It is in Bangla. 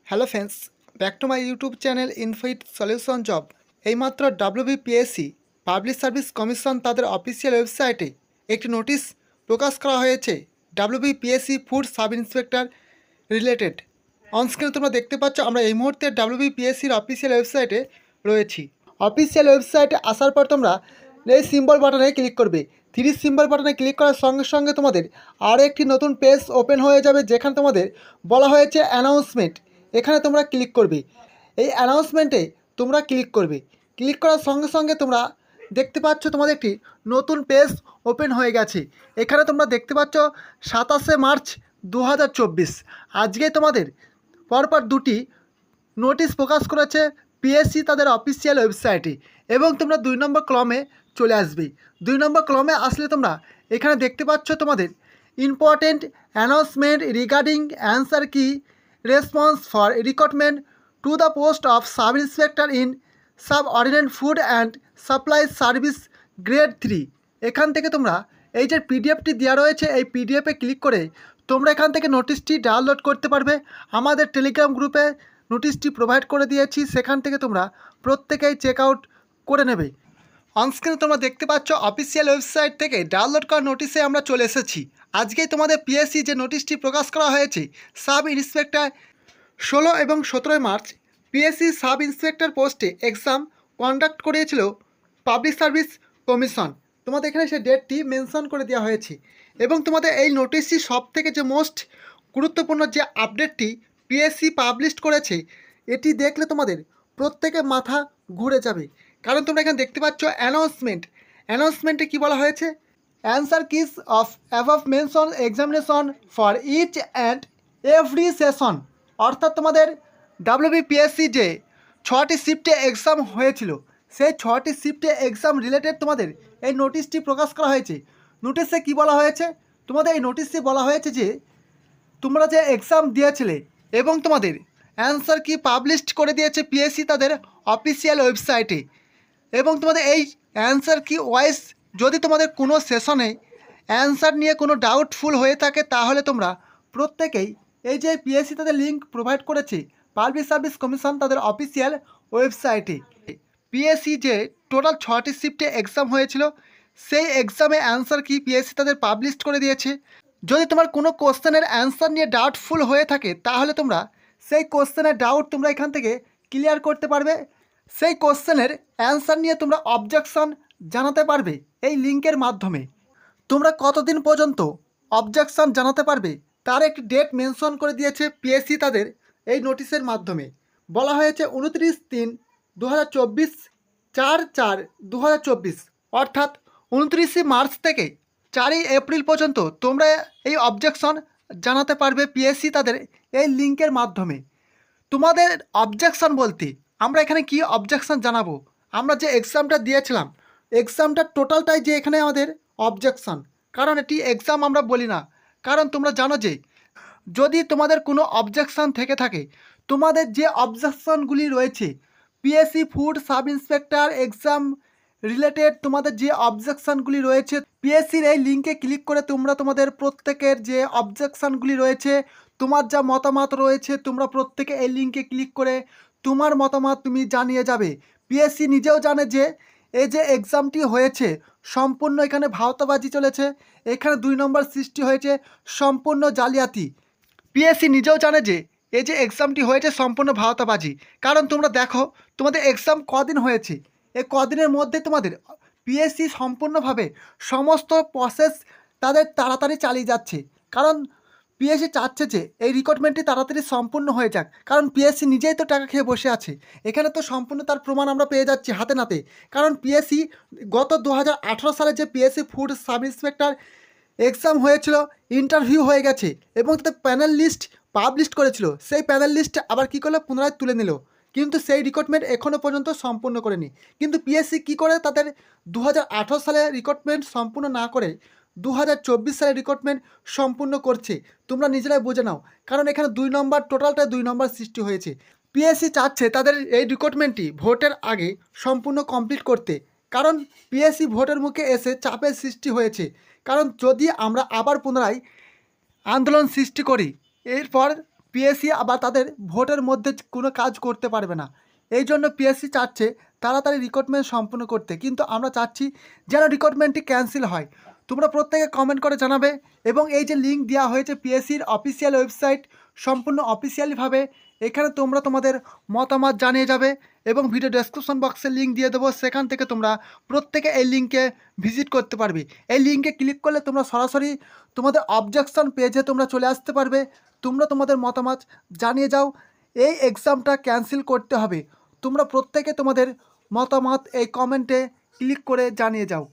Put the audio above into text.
Hello friends, back to my YouTube channel infit solution job. এইমাত্র ডাব্লিউবিপিএসসি পাবলিক সার্ভিস কমিশন তাদের অফিসিয়াল ওয়েবসাইটে একটি নোটিশ প্রকাশ করা হয়েছে WBPSC food sub inspector related. অনস্ক্রিনে তোমরা দেখতে পাচ্ছ আমরা এই মুহূর্তে ডাব্লিউবিপিএসসির অফিসিয়াল ওয়েবসাইটে রয়েছি। অফিসিয়াল ওয়েবসাইটে আসার পর তোমরা এই সিম্বল বাটনে ক্লিক করবে। 3 সিম্বল বাটনে ক্লিক করার সঙ্গে সঙ্গে তোমাদের আরও একটি নতুন পেজ ওপেন হয়ে যাবে, যেখানে তোমাদের বলা হয়েছে অ্যানাউন্সমেন্ট। এখানে তোমরা ক্লিক করবে। এই অ্যানাউন্সমেন্টে তোমরা ক্লিক করবে। ক্লিক করার সঙ্গে সঙ্গে তোমরা দেখতে পাচ্ছ তোমাদের একটি নতুন পেজ ওপেন হয়ে গেছে। এখানে তোমরা দেখতে পাচ্ছ 27শে মার্চ 2024 আজকে তোমাদের পরপর দুটি নোটিশ প্রকাশ করেছে পিএসসি তাদের অফিসিয়াল ওয়েবসাইটে, এবং তোমরা 2 নম্বর কলমে চলে আসবে। 2 নম্বর কলমে আসলে তোমরা এখানে দেখতে পাচ্ছ তোমাদের ইম্পর্টেন্ট অ্যানাউন্সমেন্ট রিগার্ডিং অ্যান্সার কি response for recruitment to the post of sub inspector in subordinate food and supply service grade 3। এখান থেকে তোমরা এই যে পিডিএফটি দেওয়া রয়েছে, এই পিডিএফে ক্লিক করে তোমরা এখান থেকে নোটিশটি ডাউনলোড করতে পারবে। আমাদের টেলিগ্রাম গ্রুপে নোটিশটি প্রোভাইড করে দিয়েছি, সেখান থেকে তোমরা প্রত্যেকেই চেক আউট করে নেবে। অনস্ক্রিনে তোমরা দেখতে পাচ্ছ অফিসিয়াল ওয়েবসাইট থেকে ডাউনলোড করা নোটিশে আমরা চলে এসেছি। আজকেই তোমাদের পিএসসি যে নোটিশটি প্রকাশ করা হয়েছে সাব ইন্সপেক্টর 16 এবং 17 মার্চ পিএসসি সাব ইন্সপেক্টর পোস্টে এক্সাম কন্ডাক্ট করিয়েছিল পাবলিক সার্ভিস কমিশন। তোমাদের এখানে সেই ডেটটি মেনশন করে দেওয়া হয়েছে, এবং তোমাদের এই নোটিশটি সবথেকে যে মোস্ট গুরুত্বপূর্ণ যে আপডেটটি পিএসসি পাবলিশ করেছে, এটি দেখলে তোমাদের প্রত্যেকের মাথা ঘুরে যাবে। কারণ তোমরা এখানে দেখতে পাচ্ছ অ্যানাউন্সমেন্টে কী বলা হয়েছে, answer keys of above mentioned examination for each and every session. অর্থাৎ তোমাদের ডাব্লিউবিপিএসসি যে 6টি শিফটে এক্সাম হয়েছিল, সেই 6টি শিফটে এক্সাম রিলেটেড তোমাদের এই নোটিশটি প্রকাশ করা হয়েছে। নোটিশে কি বলা হয়েছে, তোমাদের এই নোটিশে বলা হয়েছে যে তোমরা যে এক্সাম দিয়েছিলে এবং তোমাদের অ্যান্সার কি পাবলিশ করে দিয়েছে পিএসসি তাদের অফিসিয়াল ওয়েবসাইটে, এবং তোমাদের এই অ্যান্সার কি ওয়াইজ যদি তোমাদের কোনো সেশনে অ্যান্সার নিয়ে কোনো ডাউটফুল হয়ে থাকে, তাহলে তোমরা প্রত্যেকেই এই যে পিএসসি তাদের লিঙ্ক প্রোভাইড করেছে পাবলিক সার্ভিস কমিশন তাদের অফিসিয়াল ওয়েবসাইটে, পিএসসি যে টোটাল 6টি শিফটে এক্সাম হয়েছিল সেই এক্সামে অ্যান্সার কি পিএসসি তাদের পাবলিশ করে দিয়েছে। যদি তোমার কোনো কোশ্চেনের অ্যান্সার নিয়ে ডাউটফুল হয়ে থাকে, তাহলে তোমরা সেই কোশ্চেনের ডাউট তোমরা এখান থেকে ক্লিয়ার করতে পারবে। সেই কোশ্চেনের অ্যান্সার নিয়ে তোমরা অবজেকশন জানাতে পারবে এই লিঙ্কের মাধ্যমে। তোমরা কতদিন পর্যন্ত অবজেকশন জানাতে পারবে তার একটি ডেট মেনশন করে দিয়েছে পিএসসি তাদের এই নোটিশের মাধ্যমে। বলা হয়েছে 29/3/2024 4/4/2024, অর্থাৎ 29শে মার্চ থেকে 4ই এপ্রিল পর্যন্ত তোমরা এই অবজেকশন জানাতে পারবে পিএসসি তাদের এই লিঙ্কের মাধ্যমে। তোমাদের অবজেকশন বলতে আমরা এখানে কি অবজেকশন জানাবো, আমরা যে এক্সামটা দিয়েছিলাম এক্সামটা টোটালটাই যে এখানে আমাদের অবজেকশন। কারণ এটি এক্সাম আমরা বলি না, কারণ তোমরা জানো যে যদি তোমাদের কোনো অবজেকশন থেকে থাকে, তোমাদের যে অবজেকশনগুলি রয়েছে PSC food sub inspector exam related তোমাদের যে অবজেকশনগুলি রয়েছে, পিএসসির এই লিঙ্কে ক্লিক করে তোমরা তোমাদের প্রত্যেকের যে অবজেকশনগুলি রয়েছে, তোমার যা মতামত রয়েছে, তোমরা প্রত্যেকে এই লিঙ্কে ক্লিক করে তোমার মতামত তুমি জানিয়ে যাবে। পিএসসি নিজেও জানে যে এই যে এক্সামটি হয়েছে সম্পূর্ণ এখানে ভাওতাবাজি চলেছে, এখানে 2 নম্বর সৃষ্টি হয়েছে, সম্পূর্ণ জালিয়াতি। পিএসসি নিজেও জানে যে এই যে এক্সামটি হয়েছে সম্পূর্ণ ভাওতাবাজি। কারণ তোমরা দেখো তোমাদের এক্সাম কদিন হয়েছে, এই কদিনের মধ্যে তোমাদের পিএসসি সম্পূর্ণভাবে সমস্ত প্রসেস তাদের তাড়াতাড়ি চালিয়ে যাচ্ছে। কারণ পিএসসি চাচ্ছে যে এই রিক্রুটমেন্টটি তাড়াতাড়ি সম্পূর্ণ হয়ে যাক, কারণ পিএসসি নিজেই তো টাকা খেয়ে বসে আছে। এখানে তো সম্পূর্ণ তার প্রমাণ আমরা পেয়ে যাচ্ছি হাতে নাতে। কারণ পিএসসি গত 2018 সালে যে PSC food sub inspector exam হয়েছিল, ইন্টারভিউ হয়ে গেছে এবং তাদের প্যানেল লিস্ট পাবলিশ করেছিল, সেই প্যানেল লিস্ট আবার কী করলো পুনরায় তুলে নিল, কিন্তু সেই রিক্রুটমেন্ট এখনও পর্যন্ত সম্পূর্ণ করেনি। কিন্তু পিএসসি কী করে তাদের 2018 সালে রিক্রুটমেন্ট সম্পূর্ণ না করে 2024 সালে রিক্রুটমেন্ট সম্পূর্ণ করছে, তোমরা নিজেরাই বুঝে নাও। কারণ এখানে 2 নম্বর টোটালটা 2 নম্বর সৃষ্টি হয়েছে। পিএসসি চাচ্ছে তাদের এই রিক্রুটমেন্টটি ভোটের আগে সম্পূর্ণ কমপ্লিট করতে, কারণ পিএসসি ভোটের মুখে এসে চাপের সৃষ্টি হয়েছে। কারণ যদি আমরা আবার পুনরায় আন্দোলন সৃষ্টি করি, এরপর পিএসসি আবার তাদের ভোটের মধ্যে কোনো কাজ করতে পারবে না। এই জন্য পিএসসি চাচ্ছে তাড়াতাড়ি রিক্রুটমেন্ট সম্পন্ন করতে, কিন্তু আমরা চাচ্ছি যেন রিক্রুটমেন্টটি ক্যান্সেল হয়। তোমরা প্রত্যেকে কমেন্ট করে জানাবে এবং এই যে লিঙ্ক দেওয়া হয়েছে পিএসসির অফিসিয়াল ওয়েবসাইট, সম্পূর্ণ অফিসিয়ালিভাবে এখানে তোমরা তোমাদের মতামত জানিয়ে যাবে এবং ভিডিও ডেসক্রিপশন বক্সে লিঙ্ক দিয়ে দেবো, সেখান থেকে তোমরা প্রত্যেকে এই লিঙ্কে ভিজিট করতে পারবে। এই লিঙ্কে ক্লিক করলে তোমরা সরাসরি তোমাদের অবজেকশন পেজে তোমরা চলে আসতে পারবে। তোমরা তোমাদের মতামত জানিয়ে যাও, এই এক্সামটা ক্যান্সেল করতে হবে। তোমরা প্রত্যেকে তোমাদের মতামত এই কমেন্টে ক্লিক করে জানিয়ে যাও।